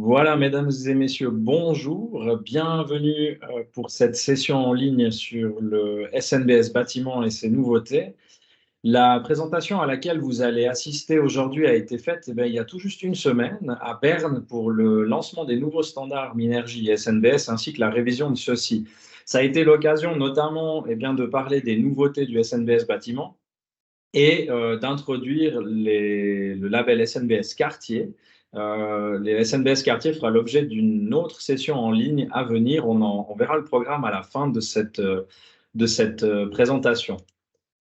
Voilà, mesdames et messieurs, bonjour. Bienvenue pour cette session en ligne sur le SNBS Bâtiment et ses nouveautés. La présentation à laquelle vous allez assister aujourd'hui a été faite il y a tout juste une semaine à Berne pour le lancement des nouveaux standards Minergie et SNBS ainsi que la révision de ceux-ci. Ça a été l'occasion notamment de parler des nouveautés du SNBS Bâtiment et d'introduire le label SNBS Quartier. Les SNBS Quartier fera l'objet d'une autre session en ligne à venir. On verra le programme à la fin de cette présentation.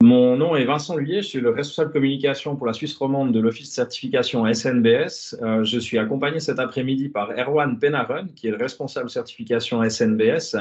Mon nom est Vincent Lhuillier, je suis le responsable communication pour la Suisse romande de l'Office de certification SNBS. Je suis accompagné cet après-midi par Erwan Penaren, qui est le responsable certification SNBS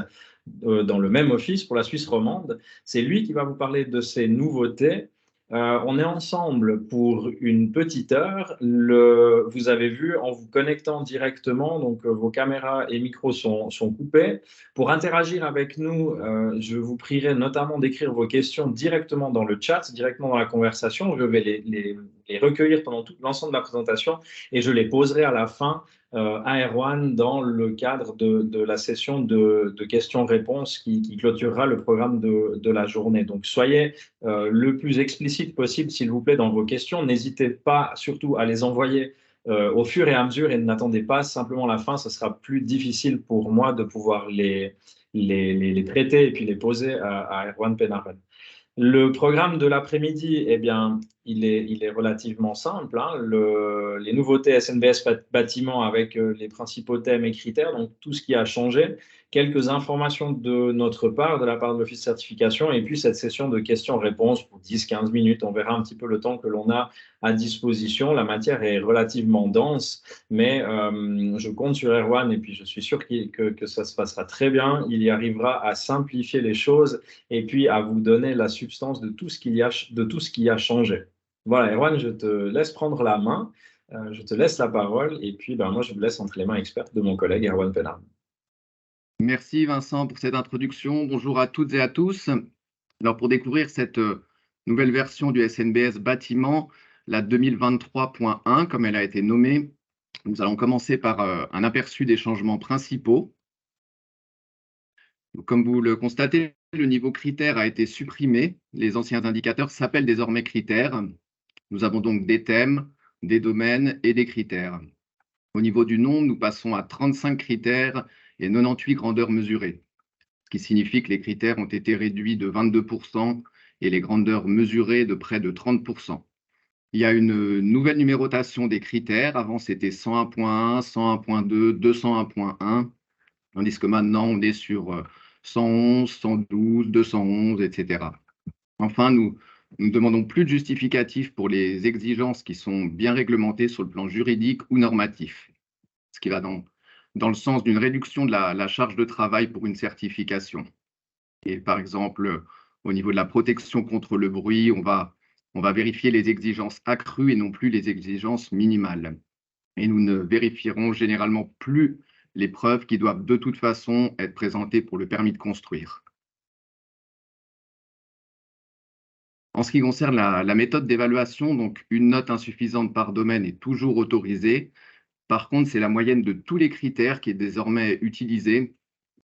dans le même office pour la Suisse romande. C'est lui qui va vous parler de ces nouveautés. On est ensemble pour une petite heure. Vous avez vu, en vous connectant directement, donc vos caméras et micros sont coupés. Pour interagir avec nous, je vous prierai notamment d'écrire vos questions directement dans le chat, directement dans la conversation. Je vais les recueillir pendant tout l'ensemble de la présentation et je les poserai à la fin à Erwan dans le cadre de la session de questions-réponses qui clôturera le programme de la journée. Donc, soyez le plus explicite possible, s'il vous plaît, dans vos questions. N'hésitez pas surtout à les envoyer au fur et à mesure et n'attendez pas simplement la fin. Ce sera plus difficile pour moi de pouvoir les traiter et puis les poser à Erwan Penaren. Le programme de l'après-midi, il est relativement simple, hein. Les nouveautés SNBS bâtiment avec les principaux thèmes et critères, donc tout ce qui a changé, quelques informations de notre part, de la part de l'Office de certification, et puis cette session de questions-réponses pour 10-15 minutes. On verra un petit peu le temps que l'on a à disposition. La matière est relativement dense, mais je compte sur Erwan et puis je suis sûr que ça se passera très bien. Il y arrivera à simplifier les choses et puis à vous donner la substance de tout ce qui a changé. Voilà, Erwan, je te laisse prendre la main, je te laisse la parole, et puis moi, je vous laisse entre les mains expertes de mon collègue Erwan Penaren. Merci Vincent pour cette introduction. Bonjour à toutes et à tous. Alors pour découvrir cette nouvelle version du SNBS Bâtiment, la 2023.1 comme elle a été nommée, nous allons commencer par un aperçu des changements principaux. Donc, comme vous le constatez, le niveau critère a été supprimé. Les anciens indicateurs s'appellent désormais critères. Nous avons donc des thèmes, des domaines et des critères. Au niveau du nombre, nous passons à 35 critères et 98 grandeurs mesurées, ce qui signifie que les critères ont été réduits de 22% et les grandeurs mesurées de près de 30%. Il y a une nouvelle numérotation des critères. Avant, c'était 101.1, 101.2, 201.1, tandis que maintenant, on est sur 111, 112, 211, etc. Enfin, nous ne demandons plus de justificatifs pour les exigences qui sont bien réglementées sur le plan juridique ou normatif, ce qui va dans le sens d'une réduction de la charge de travail pour une certification. Et par exemple, au niveau de la protection contre le bruit, on va vérifier les exigences accrues et non plus les exigences minimales. Et nous ne vérifierons généralement plus les preuves qui doivent de toute façon être présentées pour le permis de construire. En ce qui concerne la méthode d'évaluation, donc une note insuffisante par domaine est toujours autorisée. Par contre, c'est la moyenne de tous les critères qui est désormais utilisée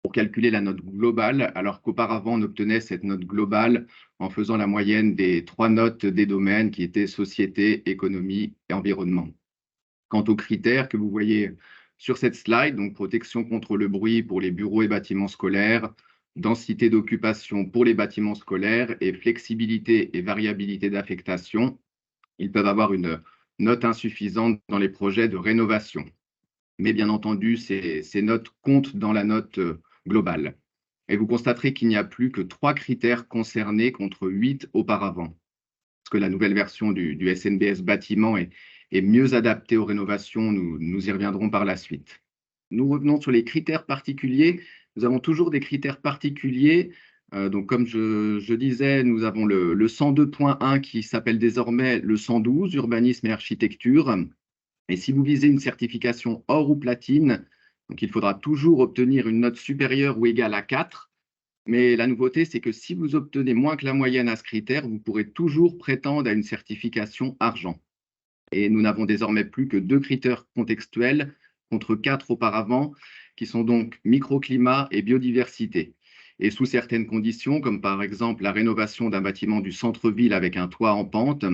pour calculer la note globale, alors qu'auparavant, on obtenait cette note globale en faisant la moyenne des 3 notes des domaines qui étaient société, économie et environnement. Quant aux critères que vous voyez sur cette slide, donc protection contre le bruit pour les bureaux et bâtiments scolaires, densité d'occupation pour les bâtiments scolaires et flexibilité et variabilité d'affectation, ils peuvent avoir une note insuffisante dans les projets de rénovation. Mais bien entendu, ces notes comptent dans la note globale. Et vous constaterez qu'il n'y a plus que 3 critères concernés contre 8 auparavant. Parce que la nouvelle version du SNBS bâtiment est mieux adaptée aux rénovations, nous y reviendrons par la suite. Nous revenons sur les critères particuliers. Nous avons toujours des critères particuliers. Donc, comme je disais, nous avons le 102.1 qui s'appelle désormais le 112, urbanisme et architecture. Et si vous visez une certification or ou platine, donc il faudra toujours obtenir une note supérieure ou égale à 4. Mais la nouveauté, c'est que si vous obtenez moins que la moyenne à ce critère, vous pourrez toujours prétendre à une certification argent. Et nous n'avons désormais plus que 2 critères contextuels, contre 4 auparavant, qui sont donc microclimat et biodiversité. Et sous certaines conditions, comme par exemple la rénovation d'un bâtiment du centre-ville avec un toit en pente,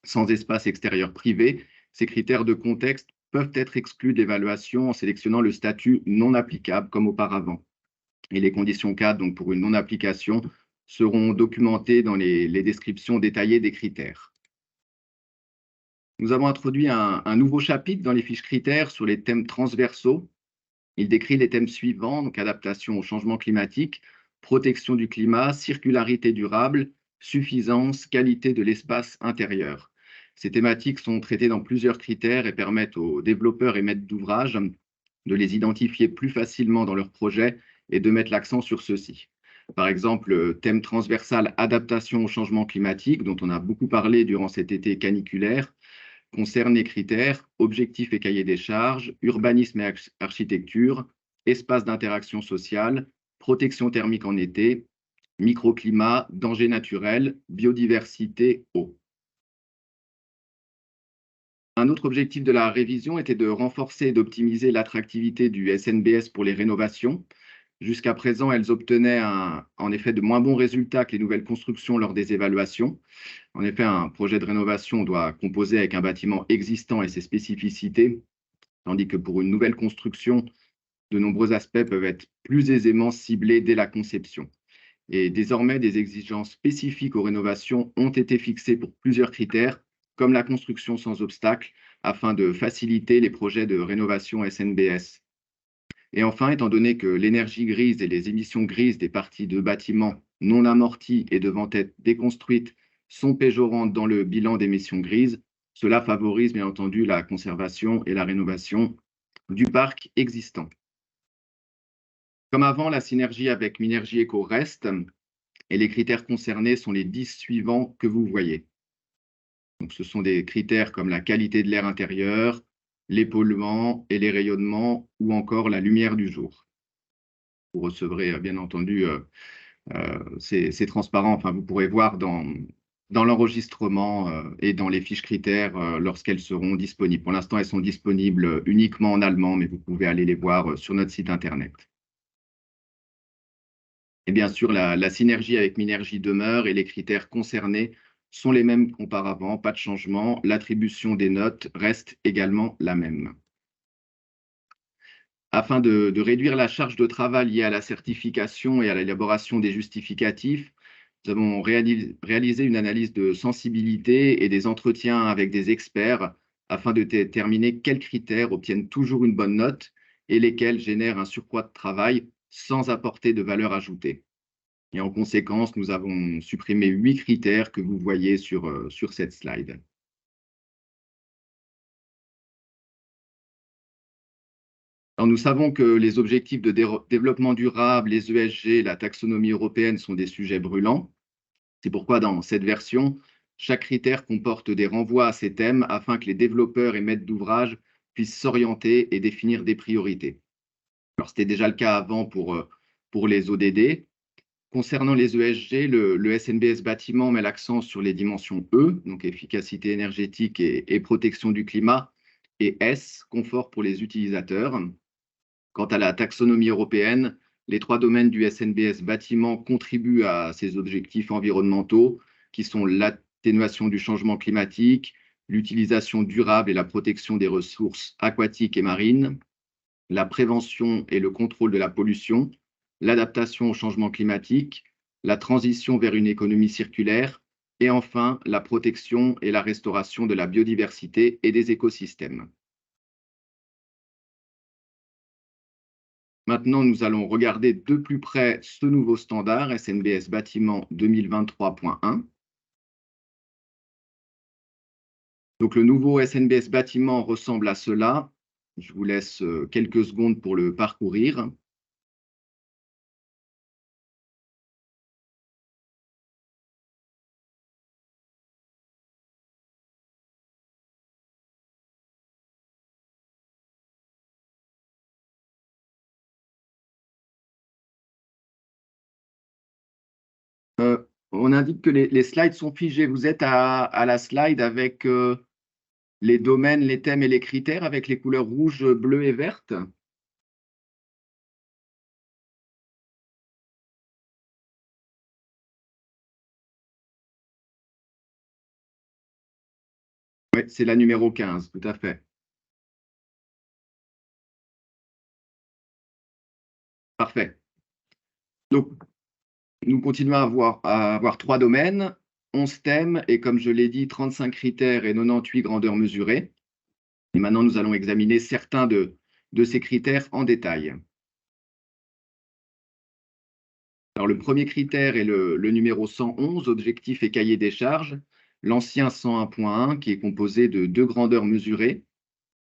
sans espace extérieur privé, ces critères de contexte peuvent être exclus d'évaluation en sélectionnant le statut non applicable comme auparavant. Et les conditions cadres donc pour une non-application seront documentées dans les descriptions détaillées des critères. Nous avons introduit un nouveau chapitre dans les fiches critères sur les thèmes transversaux. Il décrit les thèmes suivants, donc adaptation au changement climatique, protection du climat, circularité durable, suffisance, qualité de l'espace intérieur. Ces thématiques sont traitées dans plusieurs critères et permettent aux développeurs et maîtres d'ouvrage de les identifier plus facilement dans leurs projets et de mettre l'accent sur ceux-ci. Par exemple, le thème transversal adaptation au changement climatique, dont on a beaucoup parlé durant cet été caniculaire, concerne les critères objectifs et cahiers des charges, urbanisme et architecture, espace d'interaction sociale, protection thermique en été, microclimat, danger naturel, biodiversité, eau. Un autre objectif de la révision était de renforcer et d'optimiser l'attractivité du SNBS pour les rénovations. Jusqu'à présent, elles obtenaient en effet de moins bons résultats que les nouvelles constructions lors des évaluations. En effet, un projet de rénovation doit composer avec un bâtiment existant et ses spécificités, tandis que pour une nouvelle construction, de nombreux aspects peuvent être plus aisément ciblés dès la conception. Et désormais, des exigences spécifiques aux rénovations ont été fixées pour plusieurs critères, comme la construction sans obstacle, afin de faciliter les projets de rénovation SNBS. Et enfin, étant donné que l'énergie grise et les émissions grises des parties de bâtiments non amorties et devant être déconstruites sont péjorantes dans le bilan d'émissions grises, cela favorise bien entendu la conservation et la rénovation du parc existant. Comme avant, la synergie avec Minergie Eco reste et les critères concernés sont les 10 suivants que vous voyez. Donc, ce sont des critères comme la qualité de l'air intérieur, les polluants et les rayonnements ou encore la lumière du jour. Vous recevrez bien entendu, c'est transparent, enfin vous pourrez voir dans l'enregistrement et dans les fiches critères lorsqu'elles seront disponibles. Pour l'instant, elles sont disponibles uniquement en allemand, mais vous pouvez aller les voir sur notre site internet. Et bien sûr, la synergie avec Minergie demeure et les critères concernés sont les mêmes qu'auparavant, pas de changement. L'attribution des notes reste également la même. Afin de réduire la charge de travail liée à la certification et à l'élaboration des justificatifs, nous avons réalisé une analyse de sensibilité et des entretiens avec des experts afin de déterminer quels critères obtiennent toujours une bonne note et lesquels génèrent un surcroît de travail sans apporter de valeur ajoutée. Et en conséquence, nous avons supprimé 8 critères que vous voyez sur cette slide. Alors, nous savons que les objectifs de développement durable, les ESG, la taxonomie européenne sont des sujets brûlants. C'est pourquoi dans cette version, chaque critère comporte des renvois à ces thèmes afin que les développeurs et maîtres d'ouvrage puissent s'orienter et définir des priorités. Alors, c'était déjà le cas avant pour les ODD. Concernant les ESG, le SNBS bâtiment met l'accent sur les dimensions E, donc efficacité énergétique et protection du climat, et S, confort pour les utilisateurs. Quant à la taxonomie européenne, les 3 domaines du SNBS bâtiment contribuent à ces objectifs environnementaux, qui sont l'atténuation du changement climatique, l'utilisation durable et la protection des ressources aquatiques et marines, la prévention et le contrôle de la pollution, l'adaptation au changement climatique, la transition vers une économie circulaire, et enfin la protection et la restauration de la biodiversité et des écosystèmes. Maintenant, nous allons regarder de plus près ce nouveau standard SNBS Bâtiment 2023.1. Donc, le nouveau SNBS Bâtiment ressemble à cela. Je vous laisse quelques secondes pour le parcourir. On indique que les slides sont figés. Vous êtes à la slide avec les domaines, les thèmes et les critères avec les couleurs rouge, bleu et verte. Oui, c'est la numéro 15, tout à fait. Parfait. Donc, nous continuons à avoir 3 domaines, 11 thèmes et comme je l'ai dit, 35 critères et 98 grandeurs mesurées. Et maintenant, nous allons examiner certains de ces critères en détail. Alors, le premier critère est le numéro 111, objectif et cahier des charges. L'ancien 101.1 qui est composé de 2 grandeurs mesurées.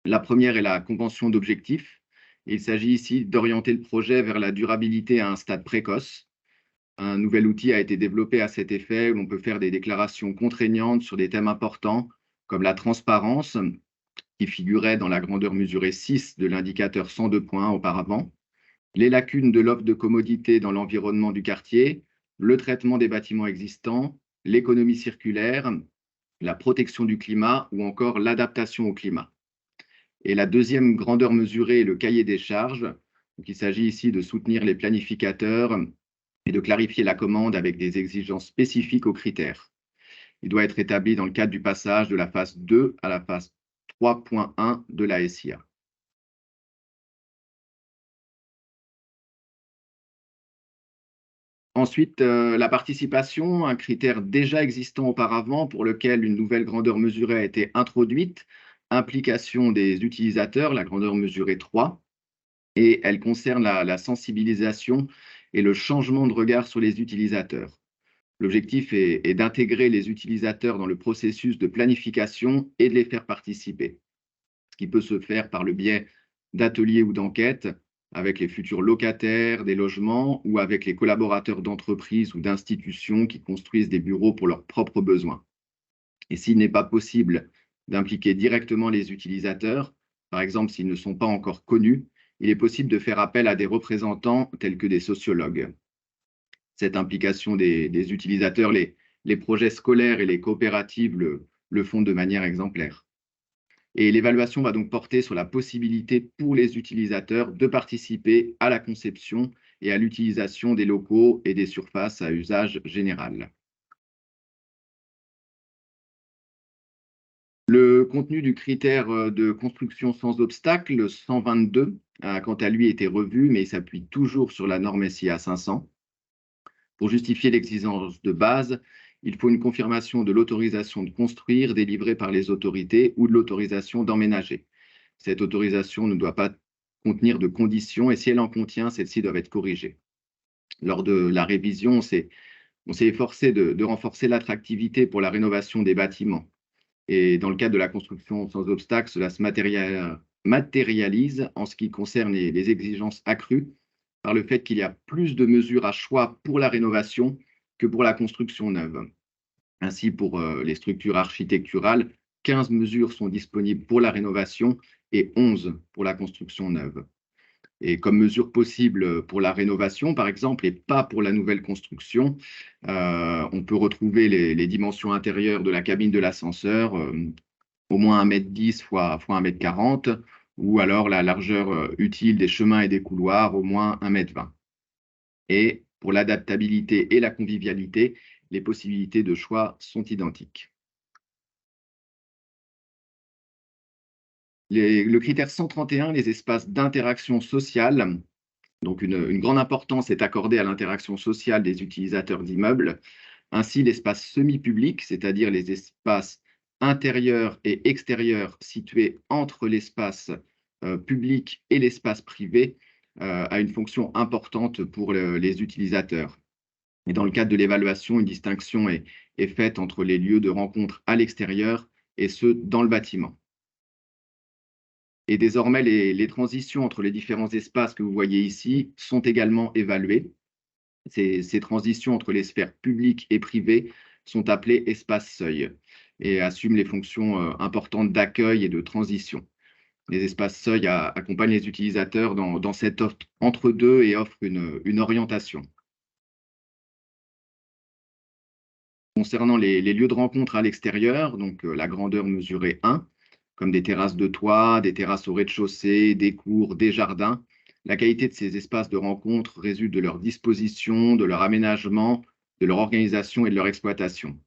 La première est la convention d'objectifs. Il s'agit ici d'orienter le projet vers la durabilité à un stade précoce. Un nouvel outil a été développé à cet effet où l'on peut faire des déclarations contraignantes sur des thèmes importants comme la transparence, qui figurait dans la grandeur mesurée 6 de l'indicateur 102.1 auparavant, les lacunes de l'offre de commodité dans l'environnement du quartier, le traitement des bâtiments existants, l'économie circulaire, la protection du climat ou encore l'adaptation au climat. Et la deuxième grandeur mesurée est le cahier des charges. Donc, il s'agit ici de soutenir les planificateurs et de clarifier la commande avec des exigences spécifiques aux critères. Il doit être établi dans le cadre du passage de la phase 2 à la phase 3.1 de la SIA. Ensuite, la participation, un critère déjà existant auparavant pour lequel une nouvelle grandeur mesurée a été introduite. Implication des utilisateurs, la grandeur mesurée 3, et elle concerne la sensibilisation et le changement de regard sur les utilisateurs. L'objectif est d'intégrer les utilisateurs dans le processus de planification et de les faire participer, ce qui peut se faire par le biais d'ateliers ou d'enquêtes avec les futurs locataires des logements ou avec les collaborateurs d'entreprises ou d'institutions qui construisent des bureaux pour leurs propres besoins. Et s'il n'est pas possible d'impliquer directement les utilisateurs, par exemple s'ils ne sont pas encore connus, il est possible de faire appel à des représentants tels que des sociologues. Cette implication des utilisateurs, les projets scolaires et les coopératives le font de manière exemplaire. Et l'évaluation va donc porter sur la possibilité pour les utilisateurs de participer à la conception et à l'utilisation des locaux et des surfaces à usage général. Le contenu du critère de construction sans obstacle, le 122, a quant à lui été revu, mais il s'appuie toujours sur la norme SIA 500. Pour justifier l'exigence de base, il faut une confirmation de l'autorisation de construire délivrée par les autorités ou de l'autorisation d'emménager. Cette autorisation ne doit pas contenir de conditions et si elle en contient, celles-ci doivent être corrigées. Lors de la révision, on s'est efforcé de renforcer l'attractivité pour la rénovation des bâtiments. Et dans le cadre de la construction sans obstacle, cela se matérialise en ce qui concerne les exigences accrues par le fait qu'il y a plus de mesures à choix pour la rénovation que pour la construction neuve. Ainsi, pour les structures architecturales, 15 mesures sont disponibles pour la rénovation et 11 pour la construction neuve. Et comme mesure possible pour la rénovation, par exemple, et pas pour la nouvelle construction, on peut retrouver les dimensions intérieures de la cabine de l'ascenseur, au moins 1,10 m fois 1,40 m, ou alors la largeur utile des chemins et des couloirs, au moins 1,20 m. Et pour l'adaptabilité et la convivialité, les possibilités de choix sont identiques. Le critère 131, les espaces d'interaction sociale. Donc, une grande importance est accordée à l'interaction sociale des utilisateurs d'immeubles. Ainsi, l'espace semi-public, c'est-à-dire les espaces intérieurs et extérieurs situés entre l'espace public et l'espace privé, a une fonction importante pour les utilisateurs. Et dans le cadre de l'évaluation, une distinction est faite entre les lieux de rencontre à l'extérieur et ceux dans le bâtiment. Et désormais, les transitions entre les différents espaces que vous voyez ici sont également évaluées. Ces transitions entre les sphères publiques et privées sont appelées espaces seuil et assument les fonctions importantes d'accueil et de transition. Les espaces seuil accompagnent les utilisateurs dans cette entre-deux et offrent une orientation. Concernant les lieux de rencontre à l'extérieur, donc la grandeur mesurée 1, comme des terrasses de toit, des terrasses au rez-de-chaussée, des cours, des jardins. La qualité de ces espaces de rencontre résulte de leur disposition, de leur aménagement, de leur organisation et de leur exploitation.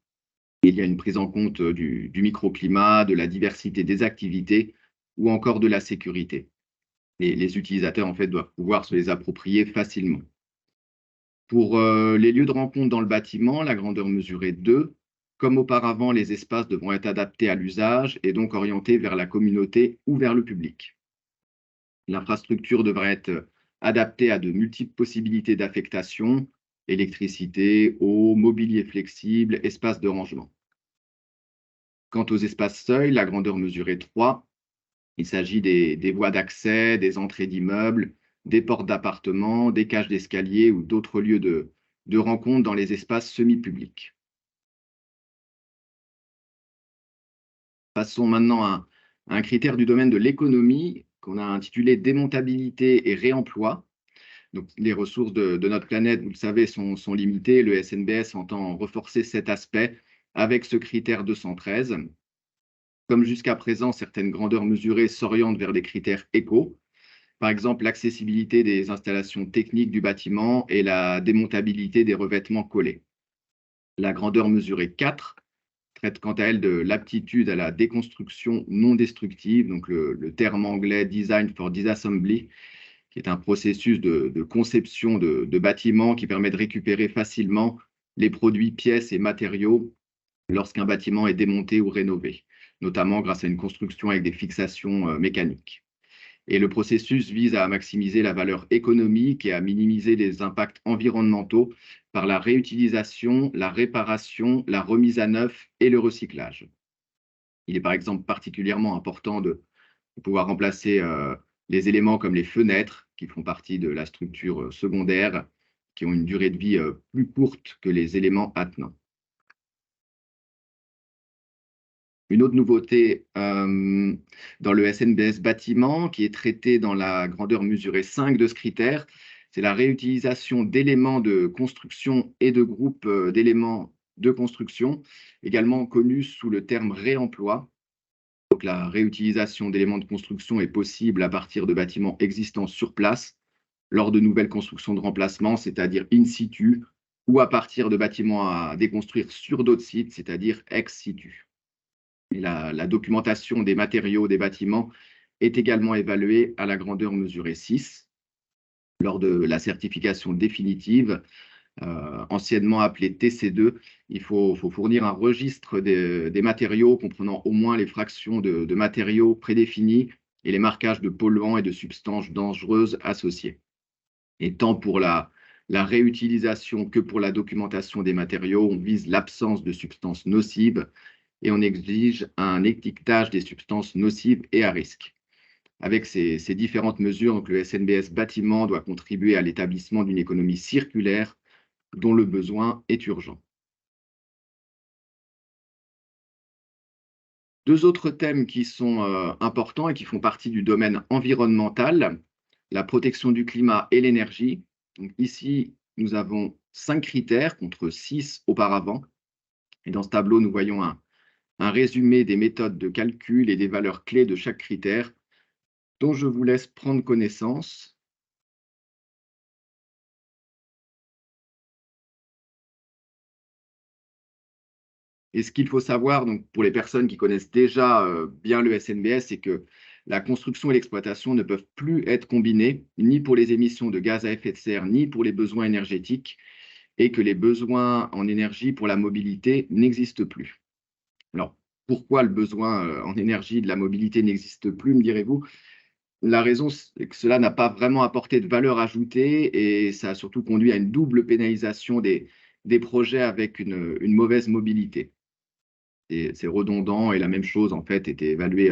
Il y a une prise en compte du microclimat, de la diversité des activités ou encore de la sécurité. Les utilisateurs, en fait, doivent pouvoir se les approprier facilement. Pour les lieux de rencontre dans le bâtiment, la grandeur mesurée 2. Comme auparavant, les espaces devront être adaptés à l'usage et donc orientés vers la communauté ou vers le public. L'infrastructure devrait être adaptée à de multiples possibilités d'affectation, électricité, eau, mobilier flexible, espace de rangement. Quant aux espaces seuils, la grandeur mesurée 3. Il s'agit des voies d'accès, des entrées d'immeubles, des portes d'appartements, des cages d'escalier ou d'autres lieux de rencontre dans les espaces semi-publics. Passons maintenant à un critère du domaine de l'économie qu'on a intitulé démontabilité et réemploi. Donc, les ressources de notre planète, vous le savez, sont limitées. Le SNBS entend renforcer cet aspect avec ce critère 213. Comme jusqu'à présent, certaines grandeurs mesurées s'orientent vers des critères éco, par exemple l'accessibilité des installations techniques du bâtiment et la démontabilité des revêtements collés. La grandeur mesurée 4 traite quant à elle de l'aptitude à la déconstruction non destructive, donc le terme anglais Design for Disassembly, qui est un processus de conception de bâtiments qui permet de récupérer facilement les produits, pièces et matériaux lorsqu'un bâtiment est démonté ou rénové, notamment grâce à une construction avec des fixations mécaniques. Et le processus vise à maximiser la valeur économique et à minimiser les impacts environnementaux par la réutilisation, la réparation, la remise à neuf et le recyclage. Il est par exemple particulièrement important de pouvoir remplacer les éléments comme les fenêtres, qui font partie de la structure secondaire, qui ont une durée de vie plus courte que les éléments attenants. Une autre nouveauté dans le SNBS bâtiment, qui est traité dans la grandeur mesurée 5 de ce critère, c'est la réutilisation d'éléments de construction et de groupes d'éléments de construction, également connus sous le terme réemploi. Donc, la réutilisation d'éléments de construction est possible à partir de bâtiments existants sur place, lors de nouvelles constructions de remplacement, c'est-à-dire in situ, ou à partir de bâtiments à déconstruire sur d'autres sites, c'est-à-dire ex situ. Et la documentation des matériaux des bâtiments est également évaluée à la grandeur mesurée 6 lors de la certification définitive, anciennement appelée TC2. Il faut fournir un registre des matériaux comprenant au moins les fractions de matériaux prédéfinis et les marquages de polluants et de substances dangereuses associées. Et tant pour la réutilisation que pour la documentation des matériaux, on vise l'absence de substances nocives et on exige un étiquetage des substances nocives et à risque. Avec ces différentes mesures, donc le SNBS bâtiment doit contribuer à l'établissement d'une économie circulaire dont le besoin est urgent. Deux autres thèmes qui sont importants et qui font partie du domaine environnemental, la protection du climat et l'énergie. Donc ici, nous avons 5 critères contre 6 auparavant. Et dans ce tableau, nous voyons un résumé des méthodes de calcul et des valeurs clés de chaque critère, dont je vous laisse prendre connaissance. Et ce qu'il faut savoir, donc, pour les personnes qui connaissent déjà bien le SNBS, c'est que la construction et l'exploitation ne peuvent plus être combinées, ni pour les émissions de gaz à effet de serre, ni pour les besoins énergétiques, et que les besoins en énergie pour la mobilité n'existent plus. Alors, pourquoi le besoin en énergie de la mobilité n'existe plus, me direz-vous? La raison, c'est que cela n'a pas vraiment apporté de valeur ajoutée et ça a surtout conduit à une double pénalisation des projets avec une mauvaise mobilité. C'est redondant et la même chose, en fait, était évaluée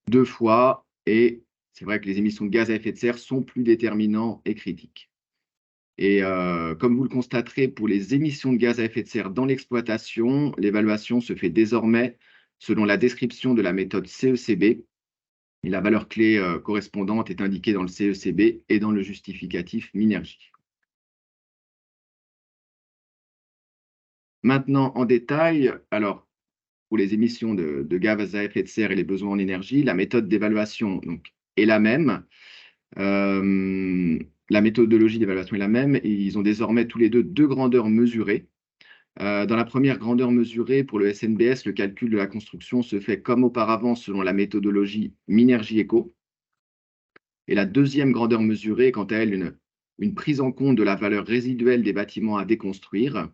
2 fois et c'est vrai que les émissions de gaz à effet de serre sont plus déterminants et critiques. Et comme vous le constaterez, pour les émissions de gaz à effet de serre dans l'exploitation, l'évaluation se fait désormais selon la description de la méthode CECB. Et la valeur clé correspondante est indiquée dans le CECB et dans le justificatif Minergie. Maintenant, en détail, alors, pour les émissions de gaz à effet de serre et les besoins en énergie. La méthode d'évaluation est la même. La méthodologie d'évaluation est la même et ils ont désormais tous les deux grandeurs mesurées. Dans la première grandeur mesurée, pour le SNBS, le calcul de la construction se fait comme auparavant selon la méthodologie Minergie-Eco. Et la deuxième grandeur mesurée, quant à elle, une prise en compte de la valeur résiduelle des bâtiments à déconstruire.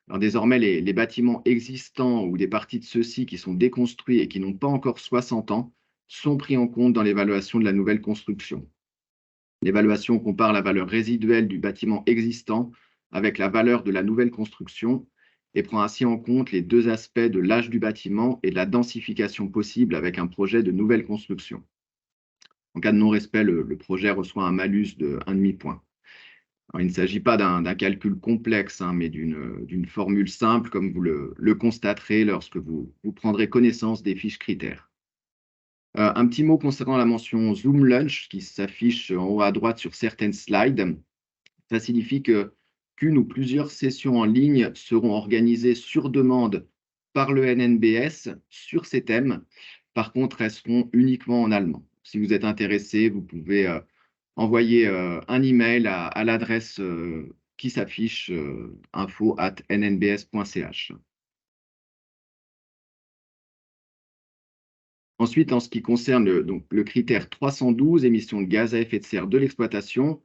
Alors désormais, les bâtiments existants ou des parties de ceux-ci qui sont déconstruits et qui n'ont pas encore 60 ans sont pris en compte dans l'évaluation de la nouvelle construction. L'évaluation compare la valeur résiduelle du bâtiment existant avec la valeur de la nouvelle construction et prend ainsi en compte les deux aspects de l'âge du bâtiment et de la densification possible avec un projet de nouvelle construction. En cas de non-respect, le projet reçoit un malus de 1,5 point. Alors, il ne s'agit pas d'un calcul complexe, hein, mais d'une formule simple, comme vous le constaterez lorsque vous prendrez connaissance des fiches critères. Un petit mot concernant la mention Zoom Lunch qui s'affiche en haut à droite sur certaines slides. Ça signifie qu'une ou plusieurs sessions en ligne seront organisées sur demande par le NNBS sur ces thèmes. Par contre, elles seront uniquement en allemand. Si vous êtes intéressé, vous pouvez envoyer un email à l'adresse qui s'affiche info@nnbs.ch. Ensuite, en ce qui concerne le critère 312, émissions de gaz à effet de serre de l'exploitation,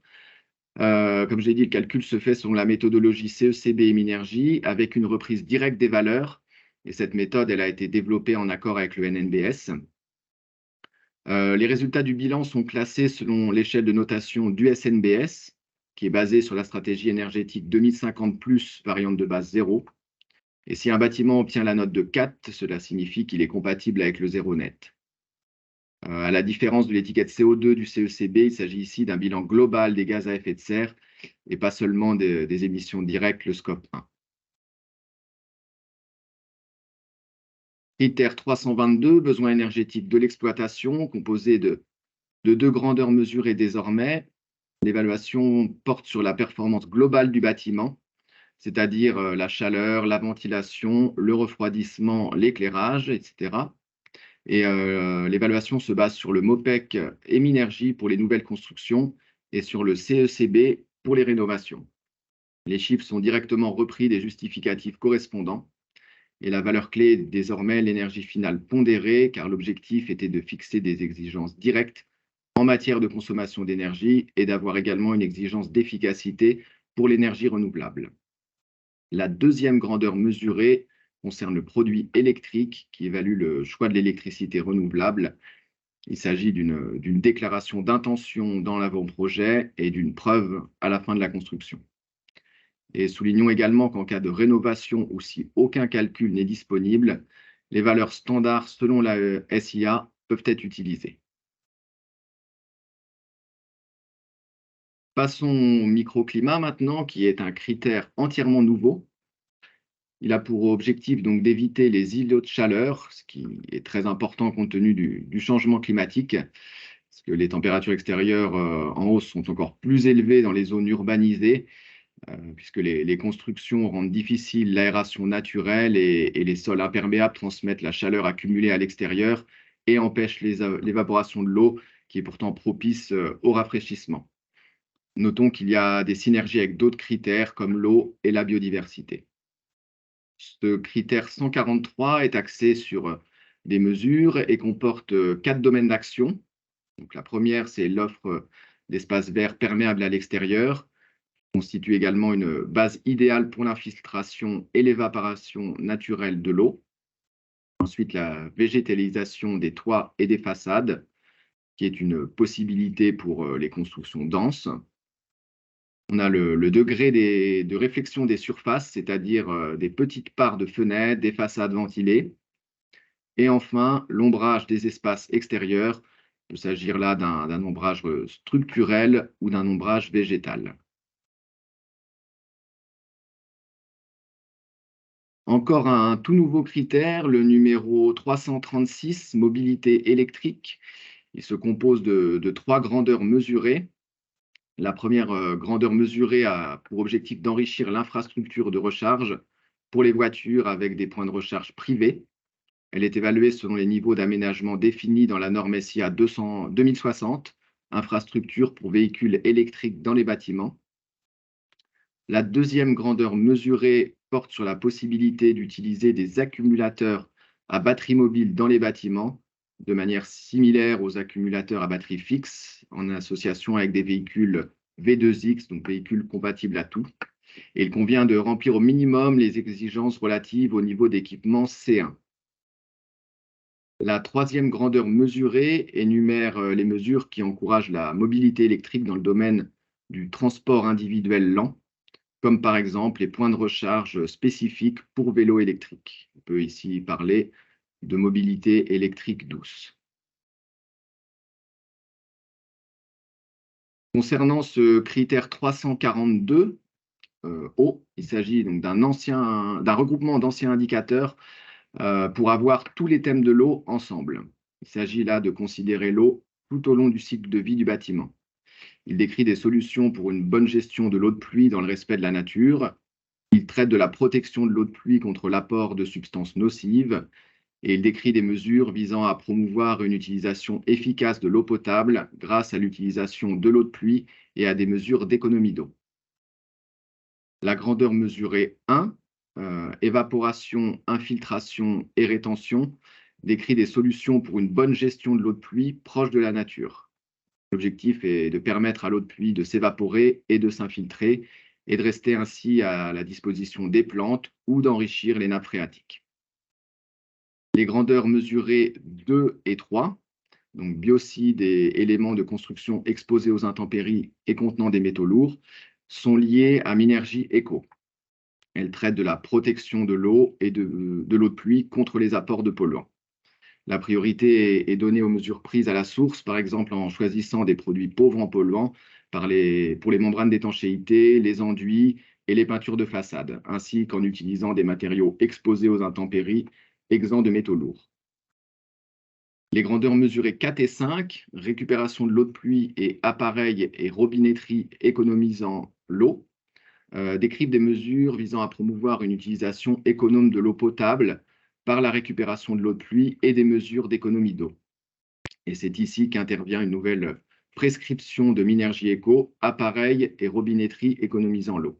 comme j'ai dit, le calcul se fait selon la méthodologie CECB et Minergie avec une reprise directe des valeurs. Et cette méthode, elle a été développée en accord avec le NNBS. Les résultats du bilan sont classés selon l'échelle de notation du SNBS, qui est basée sur la stratégie énergétique 2050+, variante de base 0. Et si un bâtiment obtient la note de 4, cela signifie qu'il est compatible avec le zéro net. À la différence de l'étiquette CO2 du CECB, il s'agit ici d'un bilan global des gaz à effet de serre et pas seulement des émissions directes, le scope 1. Critère 322, besoins énergétiques de l'exploitation, composé de deux grandeurs mesurées désormais. L'évaluation porte sur la performance globale du bâtiment, c'est-à-dire la chaleur, la ventilation, le refroidissement, l'éclairage, etc. Et l'évaluation se base sur le MOPEC et Minergie pour les nouvelles constructions et sur le CECB pour les rénovations. Les chiffres sont directement repris des justificatifs correspondants et la valeur clé est désormais l'énergie finale pondérée, car l'objectif était de fixer des exigences directes en matière de consommation d'énergie et d'avoir également une exigence d'efficacité pour l'énergie renouvelable. La deuxième grandeur mesurée concerne le produit électrique qui évalue le choix de l'électricité renouvelable. Il s'agit d'une déclaration d'intention dans l'avant-projet et d'une preuve à la fin de la construction. Et soulignons également qu'en cas de rénovation ou si aucun calcul n'est disponible, les valeurs standards selon la SIA peuvent être utilisées. Passons au microclimat maintenant, qui est un critère entièrement nouveau. Il a pour objectif donc d'éviter les îlots de chaleur, ce qui est très important compte tenu du changement climatique, parce que les températures extérieures en hausse sont encore plus élevées dans les zones urbanisées, puisque les constructions rendent difficile l'aération naturelle et les sols imperméables transmettent la chaleur accumulée à l'extérieur et empêchent l'évaporation de l'eau, qui est pourtant propice au rafraîchissement. Notons qu'il y a des synergies avec d'autres critères comme l'eau et la biodiversité. Ce critère 143 est axé sur des mesures et comporte 4 domaines d'action. Donc, la première, c'est l'offre d'espaces verts perméables à l'extérieur, constitue également une base idéale pour l'infiltration et l'évaporation naturelle de l'eau. Ensuite, la végétalisation des toits et des façades, qui est une possibilité pour les constructions denses. On a le degré de réflexion des surfaces, c'est-à-dire des petites parts de fenêtres, des façades ventilées. Et enfin, l'ombrage des espaces extérieurs. Il peut s'agir là d'un ombrage structurel ou d'un ombrage végétal. Encore un tout nouveau critère, le numéro 336, mobilité électrique. Il se compose de 3 grandeurs mesurées. La première grandeur mesurée a pour objectif d'enrichir l'infrastructure de recharge pour les voitures avec des points de recharge privés. Elle est évaluée selon les niveaux d'aménagement définis dans la norme SIA 2060, infrastructure pour véhicules électriques dans les bâtiments. La deuxième grandeur mesurée porte sur la possibilité d'utiliser des accumulateurs à batterie mobile dans les bâtiments, de manière similaire aux accumulateurs à batterie fixe, en association avec des véhicules V2X, donc véhicules compatibles à tout. Et il convient de remplir au minimum les exigences relatives au niveau d'équipement C1. La troisième grandeur mesurée énumère les mesures qui encouragent la mobilité électrique dans le domaine du transport individuel lent, comme par exemple les points de recharge spécifiques pour vélos électriques. On peut ici parler de mobilité électrique douce. Concernant ce critère 342, O, il s'agit donc d'un regroupement d'anciens indicateurs pour avoir tous les thèmes de l'eau ensemble. Il s'agit là de considérer l'eau tout au long du cycle de vie du bâtiment. Il décrit des solutions pour une bonne gestion de l'eau de pluie dans le respect de la nature. Il traite de la protection de l'eau de pluie contre l'apport de substances nocives et il décrit des mesures visant à promouvoir une utilisation efficace de l'eau potable grâce à l'utilisation de l'eau de pluie et à des mesures d'économie d'eau. La grandeur mesurée 1, évaporation, infiltration et rétention, décrit des solutions pour une bonne gestion de l'eau de pluie proche de la nature. L'objectif est de permettre à l'eau de pluie de s'évaporer et de s'infiltrer et de rester ainsi à la disposition des plantes ou d'enrichir les nappes phréatiques. Les grandeurs mesurées 2 et 3, donc biocides et éléments de construction exposés aux intempéries et contenant des métaux lourds, sont liées à Minergie Eco. Elles traitent de la protection de l'eau et de l'eau de pluie contre les apports de polluants. La priorité est donnée aux mesures prises à la source, par exemple en choisissant des produits pauvres en polluants pour les membranes d'étanchéité, les enduits et les peintures de façade, ainsi qu'en utilisant des matériaux exposés aux intempéries, exempts de métaux lourds. Les grandeurs mesurées 4 et 5, récupération de l'eau de pluie et appareils et robinetterie économisant l'eau, décrivent des mesures visant à promouvoir une utilisation économe de l'eau potable par la récupération de l'eau de pluie et des mesures d'économie d'eau. Et c'est ici qu'intervient une nouvelle prescription de Minergie Eco, appareils et robinetterie économisant l'eau.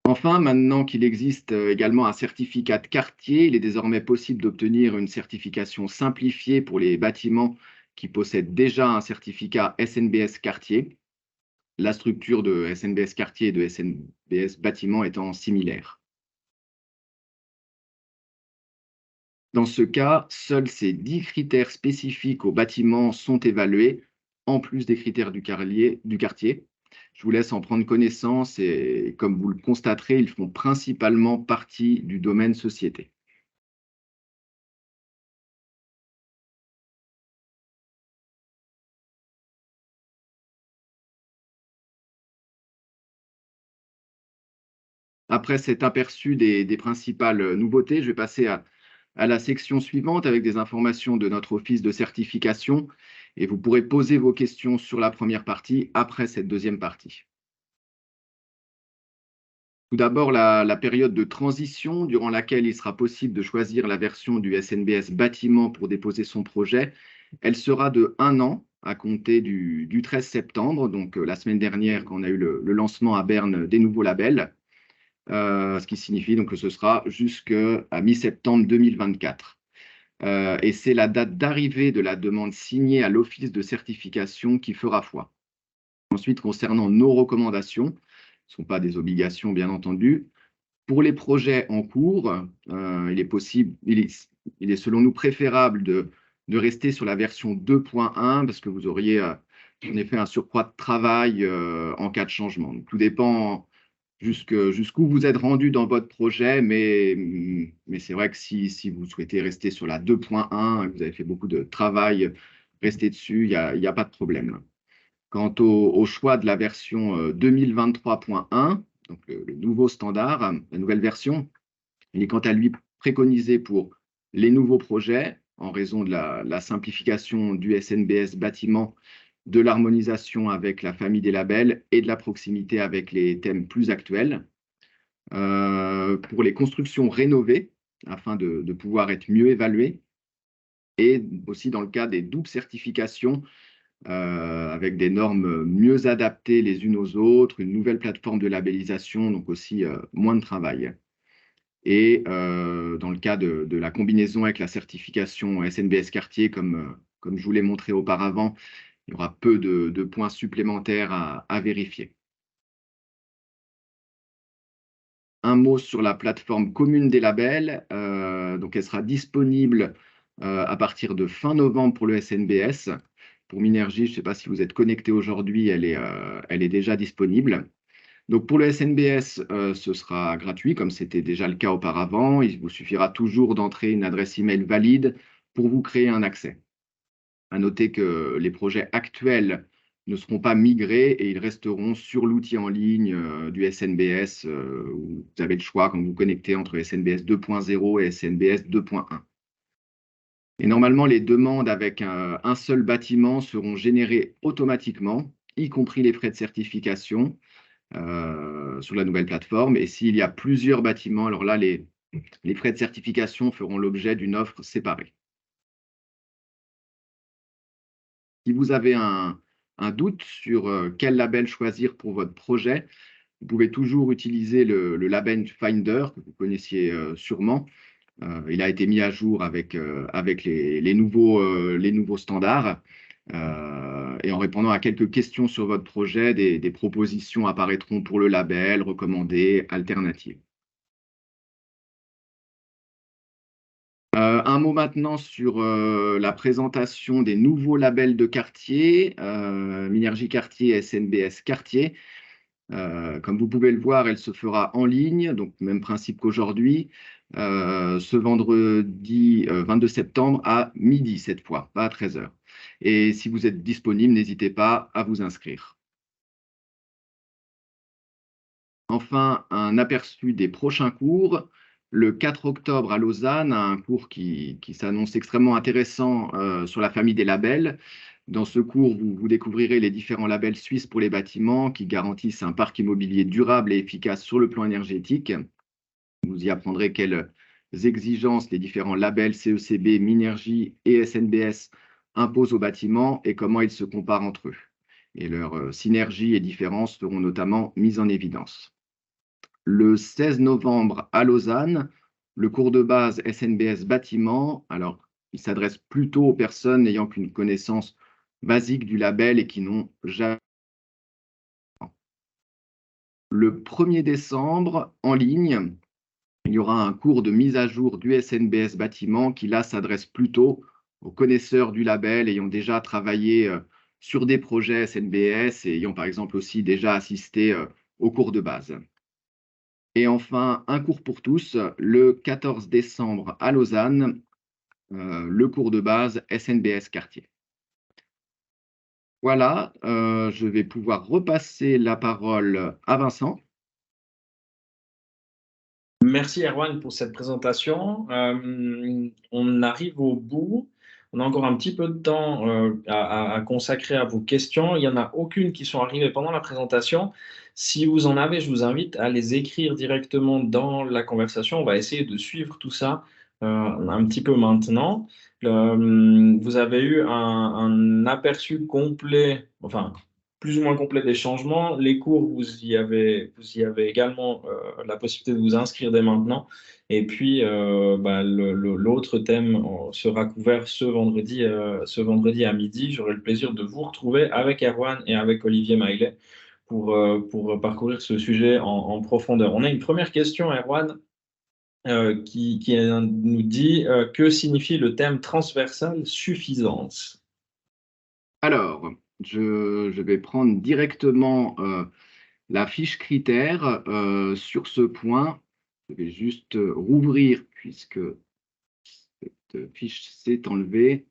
Enfin, maintenant qu'il existe également un certificat de quartier, il est désormais possible d'obtenir une certification simplifiée pour les bâtiments qui possèdent déjà un certificat SNBS quartier, la structure de SNBS quartier et de SNBS bâtiment étant similaire. Dans ce cas, seuls ces 10 critères spécifiques au bâtiment sont évalués, en plus des critères du quartier. Je vous laisse en prendre connaissance et, comme vous le constaterez, ils font principalement partie du domaine société. Après cet aperçu des principales nouveautés, je vais passer à la section suivante avec des informations de notre office de certification et vous pourrez poser vos questions sur la première partie après cette deuxième partie. Tout d'abord, la période de transition durant laquelle il sera possible de choisir la version du SNBS bâtiment pour déposer son projet, elle sera de 1 an à compter du 13 septembre, donc la semaine dernière quand on a eu le lancement à Berne des nouveaux labels. Ce qui signifie donc que ce sera jusqu'à mi-septembre 2024. Et c'est la date d'arrivée de la demande signée à l'office de certification qui fera foi. Ensuite, concernant nos recommandations, ce ne sont pas des obligations bien entendu, pour les projets en cours, il est selon nous préférable de rester sur la version 2.1 parce que vous auriez en effet un surcroît de travail en cas de changement. Donc, tout dépend jusqu'où vous êtes rendu dans votre projet, mais c'est vrai que si vous souhaitez rester sur la 2.1, vous avez fait beaucoup de travail, restez dessus, il n'y a pas de problème. Quant au choix de la version 2023.1, donc le nouveau standard, la nouvelle version, il est quant à lui préconisé pour les nouveaux projets en raison de la simplification du SNBS bâtiment, de l'harmonisation avec la famille des labels et de la proximité avec les thèmes plus actuels. pour les constructions rénovées, afin de pouvoir être mieux évaluées, et aussi dans le cas des doubles certifications, avec des normes mieux adaptées les unes aux autres, une nouvelle plateforme de labellisation, donc aussi moins de travail. Et dans le cas de la combinaison avec la certification SNBS Quartier, comme je vous l'ai montré auparavant, il y aura peu de points supplémentaires à vérifier. Un mot sur la plateforme commune des labels. Donc, elle sera disponible à partir de fin novembre pour le SNBS. Pour Minergie, je ne sais pas si vous êtes connecté aujourd'hui, elle est déjà disponible. Donc, pour le SNBS, ce sera gratuit, comme c'était déjà le cas auparavant. Il vous suffira toujours d'entrer une adresse email valide pour vous créer un accès. À noter que les projets actuels ne seront pas migrés et ils resteront sur l'outil en ligne du SNBS, où vous avez le choix quand vous vous connectez entre SNBS 2.0 et SNBS 2.1. Et normalement, les demandes avec un seul bâtiment seront générées automatiquement, y compris les frais de certification sur la nouvelle plateforme. Et s'il y a plusieurs bâtiments, alors là, les frais de certification feront l'objet d'une offre séparée. Si vous avez un doute sur quel label choisir pour votre projet, vous pouvez toujours utiliser le label Finder, que vous connaissiez sûrement. Il a été mis à jour avec les nouveaux standards. Et en répondant à quelques questions sur votre projet, des propositions apparaîtront pour le label, recommandées, alternatives. Un mot maintenant sur la présentation des nouveaux labels de quartier, Minergie Quartier, SNBS Quartier. Comme vous pouvez le voir, elle se fera en ligne, donc même principe qu'aujourd'hui, ce vendredi 22 septembre à midi cette fois, pas à 13 h. Et si vous êtes disponible, n'hésitez pas à vous inscrire. Enfin, un aperçu des prochains cours. Le 4 octobre à Lausanne, un cours qui s'annonce extrêmement intéressant sur la famille des labels. Dans ce cours, vous découvrirez les différents labels suisses pour les bâtiments qui garantissent un parc immobilier durable et efficace sur le plan énergétique. Vous y apprendrez quelles exigences les différents labels CECB, Minergie et SNBS imposent aux bâtiments et comment ils se comparent entre eux. Et leurs synergies et différences seront notamment mises en évidence. Le 16 novembre à Lausanne, le cours de base SNBS Bâtiment. Alors, il s'adresse plutôt aux personnes n'ayant qu'une connaissance basique du label et qui n'ont jamais. Le 1er décembre, en ligne, il y aura un cours de mise à jour du SNBS Bâtiment qui, là, s'adresse plutôt aux connaisseurs du label ayant déjà travaillé sur des projets SNBS et ayant, par exemple, aussi déjà assisté au cours de base. Et enfin, un cours pour tous, le 14 décembre à Lausanne, le cours de base SNBS Quartier. Voilà, je vais pouvoir repasser la parole à Vincent. Merci Erwan pour cette présentation. On arrive au bout. On a encore un petit peu de temps à consacrer à vos questions. Il n'y en a aucune qui sont arrivées pendant la présentation. Si vous en avez, je vous invite à les écrire directement dans la conversation. On va essayer de suivre tout ça un petit peu maintenant. Vous avez eu un aperçu complet, enfin plus ou moins complet des changements. Les cours, vous y avez également la possibilité de vous inscrire dès maintenant. Et puis, l'autre thème sera couvert ce vendredi à midi. J'aurai le plaisir de vous retrouver avec Erwan et avec Olivier Maillet pour parcourir ce sujet en profondeur. On a une première question, Erwan, qui nous dit que signifie le thème transversal suffisance? Alors, je vais prendre directement la fiche critère sur ce point. Je vais juste rouvrir puisque cette fiche s'est enlevée.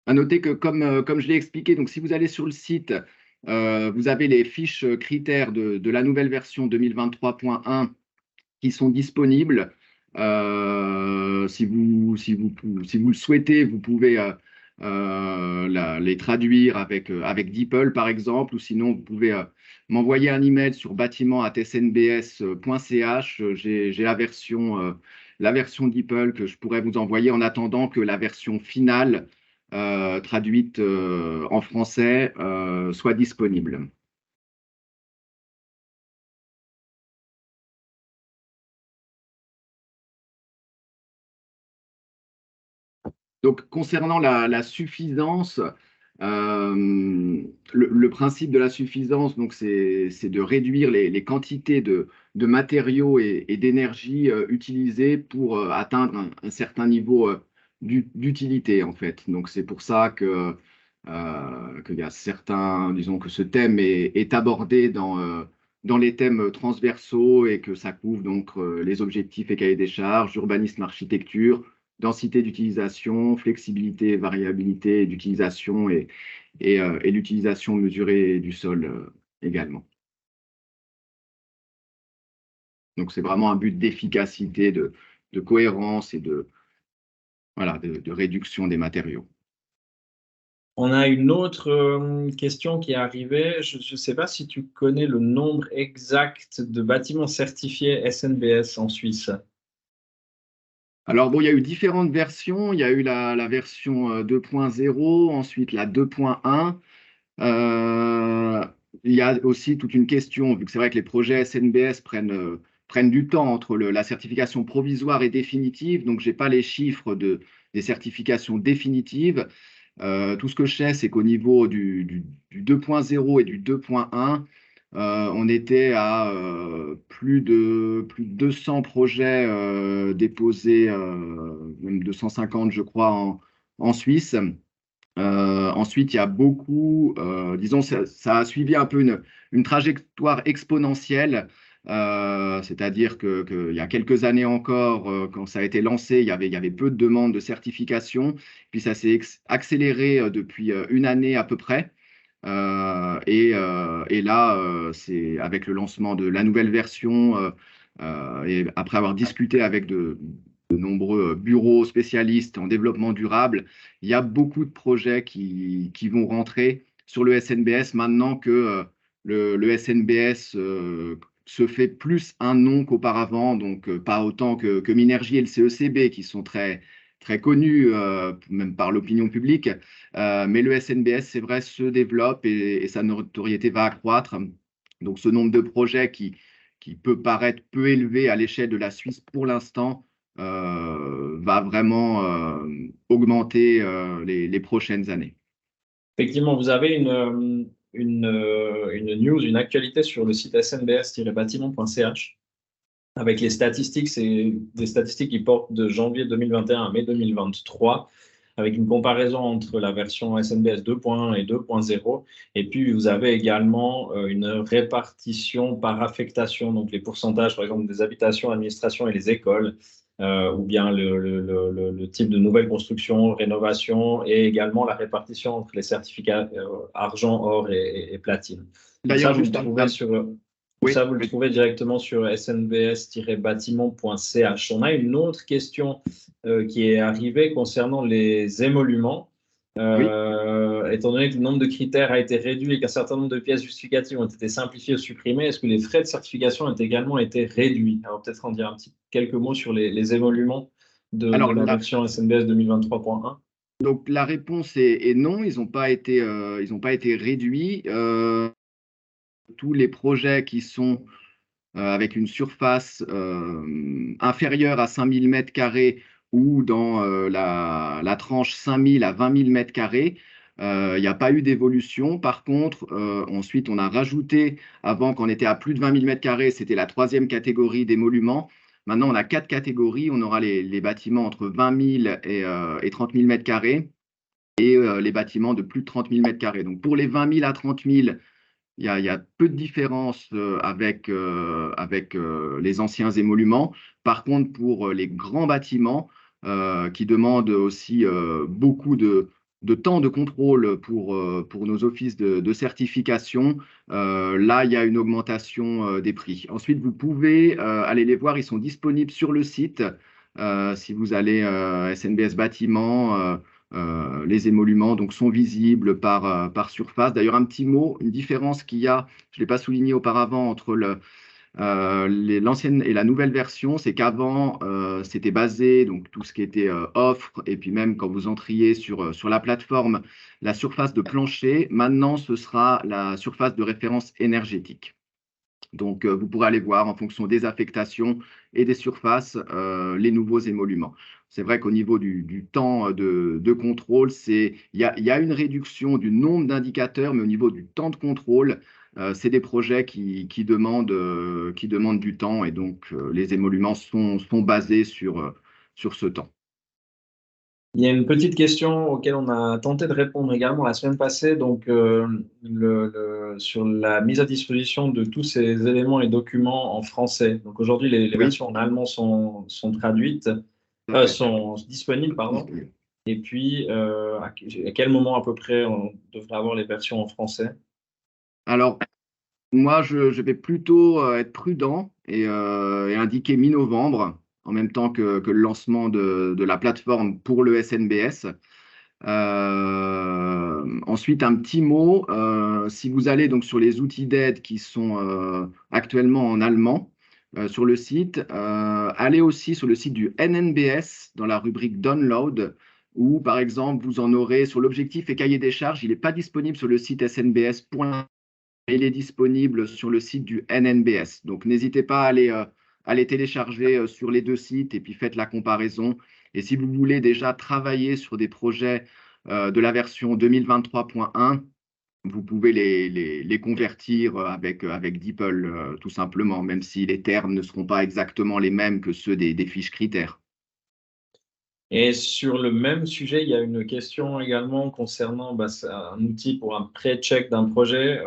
À noter que comme je l'ai expliqué, donc si vous allez sur le site, vous avez les fiches critères de la nouvelle version 2023.1 qui sont disponibles. Si vous le souhaitez, vous pouvez les traduire avec DeepL, par exemple, ou sinon, vous pouvez m'envoyer un email sur bâtiment@snbs.ch. J'ai la version DeepL que je pourrais vous envoyer en attendant que la version finale, traduite en français, soit disponible. Donc, concernant la suffisance, le principe de la suffisance, donc, c'est de réduire les quantités de matériaux et d'énergie utilisées pour atteindre un certain niveau d'utilité, en fait. Donc, c'est pour ça qu'il y a certains, disons que ce thème est abordé dans les thèmes transversaux et que ça couvre donc les objectifs et cahiers des charges, urbanisme, architecture, densité d'utilisation, flexibilité, variabilité d'utilisation et l'utilisation mesurée du sol également. Donc, c'est vraiment un but d'efficacité, de cohérence et voilà, de réduction des matériaux. On a une autre question qui est arrivée. Je ne sais pas si tu connais le nombre exact de bâtiments certifiés SNBS en Suisse. Alors, bon, il y a eu différentes versions. Il y a eu la version 2.0, ensuite la 2.1. Il y a aussi toute une question, vu que c'est vrai que les projets SNBS prennent du temps entre la certification provisoire et définitive. Donc, je n'ai pas les chiffres des certifications définitives. Tout ce que je sais, c'est qu'au niveau du 2.0 et du 2.1, on était à plus de 200 projets déposés, même 250, je crois, en Suisse. Ensuite, il y a beaucoup, disons, ça a suivi un peu une trajectoire exponentielle, c'est-à-dire qu'il y a quelques années encore, quand ça a été lancé, il y avait peu de demandes de certification, puis ça s'est accéléré depuis une année à peu près. Et là, c'est avec le lancement de la nouvelle version et après avoir discuté avec de nombreux bureaux spécialistes en développement durable, il y a beaucoup de projets qui vont rentrer sur le SNBS maintenant que le SNBS se fait plus un nom qu'auparavant, donc pas autant que Minergie et le CECB qui sont très connus, même par l'opinion publique. Mais le SNBS, c'est vrai, se développe et sa notoriété va accroître. Donc, ce nombre de projets qui peut paraître peu élevé à l'échelle de la Suisse pour l'instant va vraiment augmenter les prochaines années. Effectivement, vous avez une news, une actualité sur le site snbs-bâtiment.ch avec les statistiques. C'est des statistiques qui portent de janvier 2021 à mai 2023, avec une comparaison entre la version SNBS 2.1 et 2.0. Et puis, vous avez également une répartition par affectation, donc les pourcentages, par exemple, des habitations, administrations et les écoles, ou bien le type de nouvelle construction, rénovation, et également la répartition entre les certificats argent, or et platine. Donc ça, D'ailleurs, vous le juste trouvez sur... oui, Ça, vous le trouvez directement sur snbs-bâtiment.ch. On a une autre question qui est arrivée concernant les émoluments. oui. Étant donné que le nombre de critères a été réduit et qu'un certain nombre de pièces justificatives ont été simplifiées ou supprimées, est-ce que les frais de certification ont également été réduits? Alors peut-être en dire quelques mots sur les émoluments de Alors, la version SNBS 2023.1. donc la réponse est non, ils n'ont pas été réduits. Tous les projets qui sont avec une surface inférieure à 5000 mètres carrés ou dans la tranche 5000 à 20 000 mètres carrés, il n'y a pas eu d'évolution. Par contre, ensuite, on a rajouté, avant qu'on était à plus de 20 000 mètres carrés, c'était la troisième catégorie d'émoluments. Maintenant, on a quatre catégories. On aura les bâtiments entre 20 000 et 30 000 mètres carrés et les bâtiments de plus de 30 000 mètres carrés. Donc, pour les 20 000 à 30 000, il y a peu de différence avec les anciens émoluments. Par contre, pour les grands bâtiments qui demandent aussi beaucoup de temps de contrôle pour nos offices de certification, là, il y a une augmentation des prix. Ensuite, vous pouvez aller les voir, ils sont disponibles sur le site. Si vous allez SNBS Bâtiment, les émoluments donc, sont visibles par surface. D'ailleurs, un petit mot, une différence qu'il y a, je ne l'ai pas souligné auparavant, entre l'ancienne et la nouvelle version, c'est qu'avant, c'était basé, donc tout ce qui était offre, et puis même quand vous entriez sur la plateforme, la surface de plancher, maintenant ce sera la surface de référence énergétique. Donc, vous pourrez aller voir en fonction des affectations et des surfaces les nouveaux émoluments. C'est vrai qu'au niveau du temps de contrôle, il y a une réduction du nombre d'indicateurs, mais au niveau du temps de contrôle, c'est des projets qui demandent du temps et donc les émoluments sont basés sur ce temps. Il y a une petite question auquel on a tenté de répondre également la semaine passée, donc sur la mise à disposition de tous ces éléments et documents en français. Donc aujourd'hui, les Oui, versions en allemand sont traduites, tout à fait. sont disponibles, pardon. Et puis, à quel moment à peu près on devrait avoir les versions en français? Alors, moi, je vais plutôt être prudent et indiquer mi-novembre, en même temps que le lancement de la plateforme pour le SNBS. Ensuite, un petit mot, si vous allez donc sur les outils d'aide qui sont actuellement en allemand sur le site, allez aussi sur le site du NNBS dans la rubrique Download, où par exemple vous en aurez sur l'objectif et cahier des charges. Il n'est pas disponible sur le site SNBS. Il est disponible sur le site du NNBS. Donc, n'hésitez pas à les télécharger sur les deux sites et puis faites la comparaison. Et si vous voulez déjà travailler sur des projets de la version 2023.1, vous pouvez les convertir avec DeepL tout simplement, même si les termes ne seront pas exactement les mêmes que ceux des fiches critères. Et sur le même sujet, il y a une question également concernant c'est un outil pour un pré-check d'un projet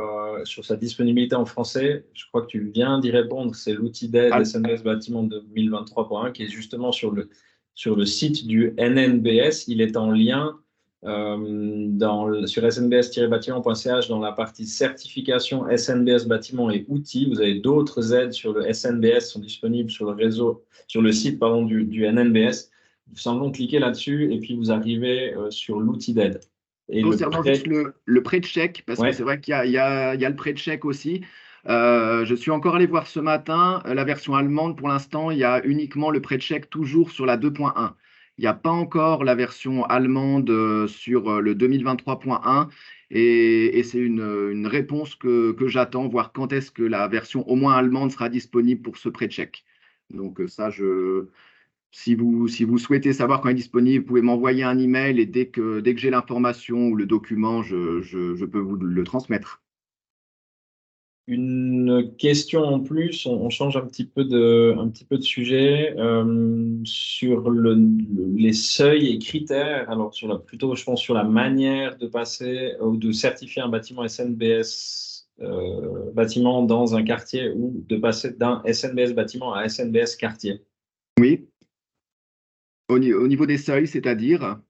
sur sa disponibilité en français. Je crois que tu viens d'y répondre. C'est l'outil d'aide Ah, SNBS Bâtiment 2023.1 qui est justement sur le site du NNBS. Il est en lien sur snbs-bâtiment.ch dans la partie certification SNBS Bâtiment et outils. Vous avez d'autres aides sur le SNBS qui sont disponibles sur le réseau, sur le site pardon, du NNBS. Vous simplement cliquez là-dessus et puis vous arrivez sur l'outil d'aide. Et le concernant juste prêt, le pré-check, parce que c'est ouais, vrai qu'il y a le pré-check aussi. Je suis encore allé voir ce matin la version allemande. Pour l'instant, il y a uniquement le pré-check toujours sur la 2.1. Il n'y a pas encore la version allemande sur le 2023.1 et c'est une réponse que j'attends, voir quand est-ce que la version au moins allemande sera disponible pour ce pré-check. Donc ça, si vous souhaitez savoir quand il est disponible, vous pouvez m'envoyer un email et dès que j'ai l'information ou le document, je peux vous le transmettre. une question en plus, on change un petit peu de sujet sur les seuils et critères. Alors plutôt, je pense sur la manière de passer ou de certifier un bâtiment SNBS bâtiment dans un quartier ou de passer d'un SNBS bâtiment à SNBS quartier. Oui, au niveau des seuils, c'est-à-dire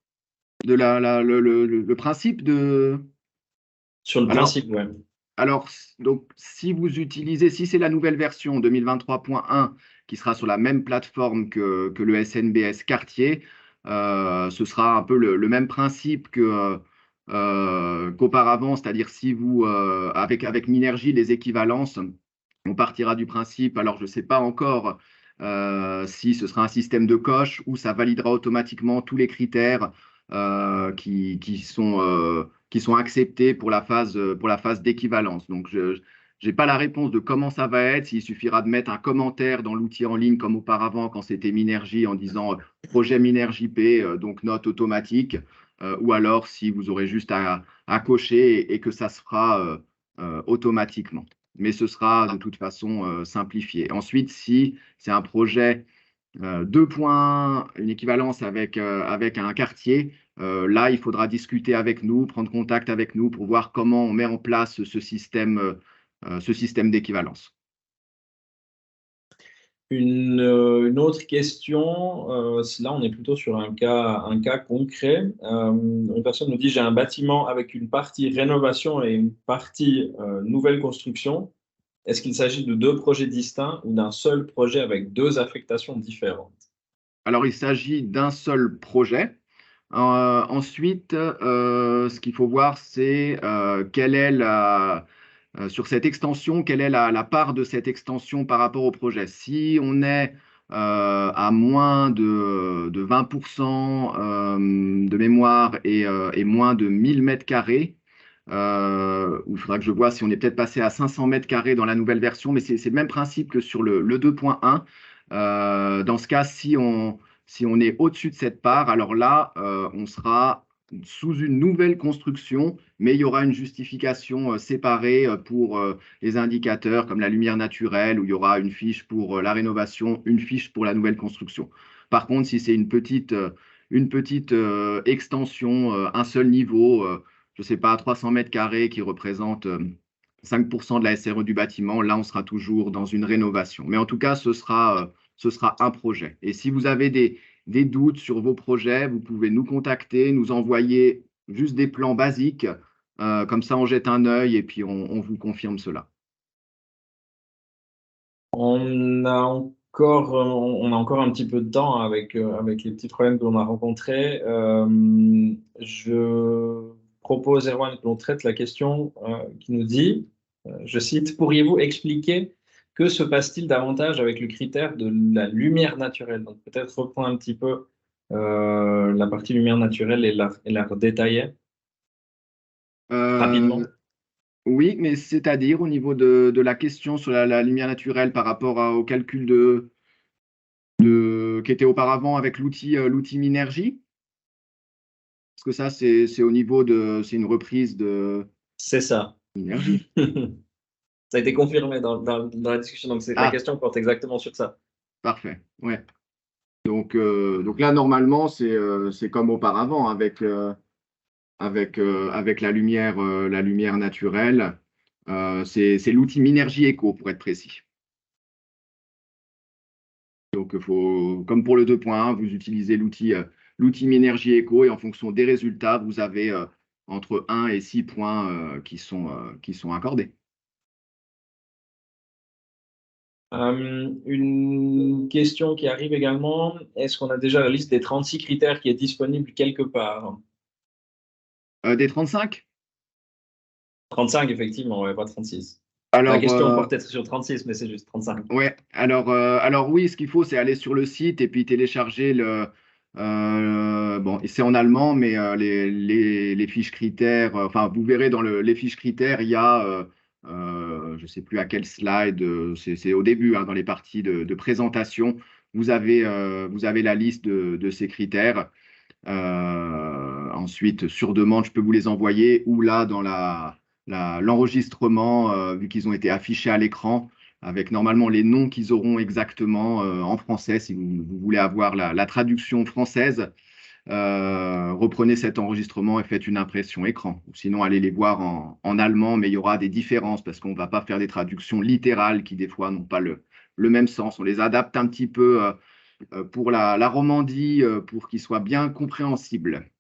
de le principe de… Sur le Alors, principe, ouais. alors, donc, si c'est la nouvelle version 2023.1 qui sera sur la même plateforme que le SNBS quartier, ce sera un peu le même principe qu'auparavant, c'est-à-dire si vous, avec Minergie, les équivalences, on partira du principe, alors je ne sais pas encore si ce sera un système de coche ou ça validera automatiquement tous les critères qui sont acceptés pour la phase d'équivalence. Donc, je n'ai pas la réponse de comment ça va être, s'il suffira de mettre un commentaire dans l'outil en ligne comme auparavant quand c'était Minergie en disant projet Minergie P, donc note automatique, ou alors si vous aurez juste à cocher et que ça se fera automatiquement. Mais ce sera de toute façon simplifié. Ensuite, si c'est un projet 2 points, une équivalence avec un quartier, là, il faudra discuter avec nous, prendre contact avec nous pour voir comment on met en place ce système d'équivalence. Une autre question, là on est plutôt sur un cas concret. Une personne nous dit, j'ai un bâtiment avec une partie rénovation et une partie nouvelle construction. Est-ce qu'il s'agit de deux projets distincts ou d'un seul projet avec deux affectations différentes? Alors, il s'agit d'un seul projet. Ensuite, ce qu'il faut voir, c'est quelle est sur cette extension, quelle est la part de cette extension par rapport au projet. Si on est à moins de 20% de mémoire et moins de 1000 mètres carrés, il faudra que je vois si on est peut-être passé à 500 mètres carrés dans la nouvelle version, mais c'est le même principe que sur le 2.1. Dans ce cas, si on est au-dessus de cette part, alors là, on sera sous une nouvelle construction, mais il y aura une justification séparée pour les indicateurs comme la lumière naturelle, où il y aura une fiche pour la rénovation, une fiche pour la nouvelle construction. Par contre, si c'est une petite extension, un seul niveau, je ne sais pas, 300 mètres carrés qui représente 5% de la SRE du bâtiment, là, on sera toujours dans une rénovation. Mais en tout cas, ce sera un projet. Et si vous avez des doutes sur vos projets, vous pouvez nous contacter, nous envoyer juste des plans basiques. Comme ça, on jette un œil et puis on vous confirme cela. On a encore un petit peu de temps avec les petits problèmes que l'on a rencontrés. Je propose, Erwan, que l'on traite la question qui nous dit, je cite, pourriez-vous expliquer que se passe-t-il davantage avec le critère de la lumière naturelle? Donc peut-être reprendre un petit peu la partie lumière naturelle et la redétailler rapidement. Oui, mais c'est-à-dire au niveau de la question sur la lumière naturelle par rapport au calcul qui était auparavant avec l'outil Minergie. Parce que ça, c'est au niveau c'est une reprise de C'est ça. Minergie. Ça a été confirmé dans la discussion, donc la Ah, question porte exactement sur ça. parfait. Ouais. Donc là, normalement, c'est comme auparavant avec la lumière naturelle. C'est l'outil Minergie Eco, pour être précis. Donc, comme pour le 2.1, vous utilisez l'outil Minergie Eco et en fonction des résultats, vous avez entre 1 et 6 points qui sont accordés. Une question qui arrive également, est-ce qu'on a déjà la liste des 36 critères qui est disponible quelque part? Des 35? 35, effectivement, ouais, pas 36. La Alors, question porte être sur 36, mais c'est juste 35. ouais, alors oui, ce qu'il faut, c'est aller sur le site et puis télécharger bon, c'est en allemand, mais les fiches critères, enfin, vous verrez dans les fiches critères, il y a, je ne sais plus à quel slide, c'est au début, hein, dans les parties de présentation, vous avez la liste de ces critères. Ensuite, sur demande, je peux vous les envoyer ou là, dans l'enregistrement, vu qu'ils ont été affichés à l'écran, avec normalement les noms qu'ils auront exactement en français, si vous voulez avoir la traduction française. Reprenez cet enregistrement et faites une impression écran. Ou sinon, allez les voir en allemand, mais il y aura des différences parce qu'on ne va pas faire des traductions littérales qui, des fois, n'ont pas le même sens. On les adapte un petit peu pour la Romandie, pour qu'ils soient bien compréhensibles.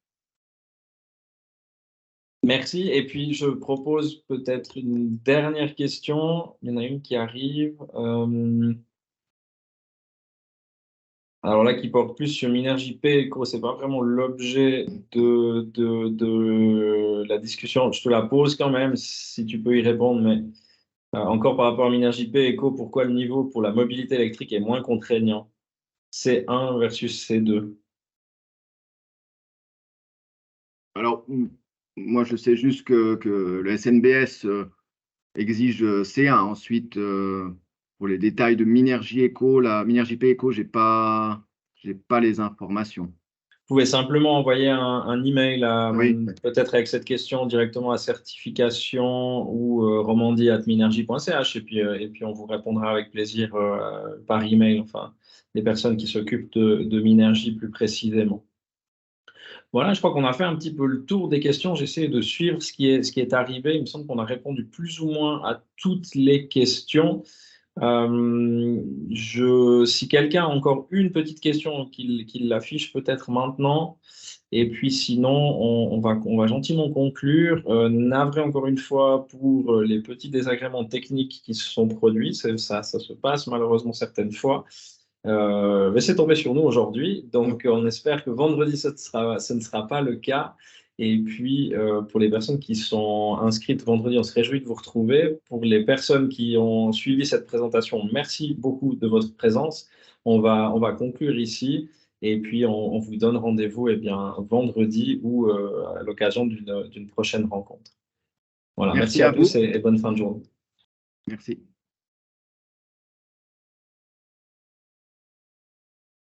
Merci. Et puis, je propose peut-être une dernière question. Il y en a une qui arrive. Alors là, qui porte plus sur MinerJP Eco, c'est pas vraiment l'objet de la discussion. Je te la pose quand même, si tu peux y répondre, mais encore par rapport à MinerJP Eco, pourquoi le niveau pour la mobilité électrique est moins contraignant? C1 versus C2. Alors, moi, je sais juste que le SNBS exige C1. Ensuite, pour les détails de Minergie Eco, la MinerJP Eco, j'ai pas les informations. Vous pouvez simplement envoyer un email Oui, peut-être avec cette question directement à certification ou romandie@minergie.ch et puis on vous répondra avec plaisir par email, enfin, les personnes qui s'occupent de Minergie plus précisément. Voilà, je crois qu'on a fait un petit peu le tour des questions. J'essaie de suivre ce qui est arrivé. Il me semble qu'on a répondu plus ou moins à toutes les questions. Si quelqu'un a encore une petite question, qu'il l'affiche peut-être maintenant. Et puis sinon, on va gentiment conclure. Navré encore une fois pour les petits désagréments techniques qui se sont produits. Ça se passe malheureusement certaines fois. Mais c'est tombé sur nous aujourd'hui. Donc on espère que vendredi, ce ne sera pas le cas. Et puis pour les personnes qui sont inscrites vendredi, on se réjouit de vous retrouver. Pour les personnes qui ont suivi cette présentation, merci beaucoup de votre présence. On va conclure ici. Et puis, on vous donne rendez-vous vendredi ou à l'occasion d'une prochaine rencontre. Voilà, Merci merci à à tous vous. et bonne fin de journée. Merci.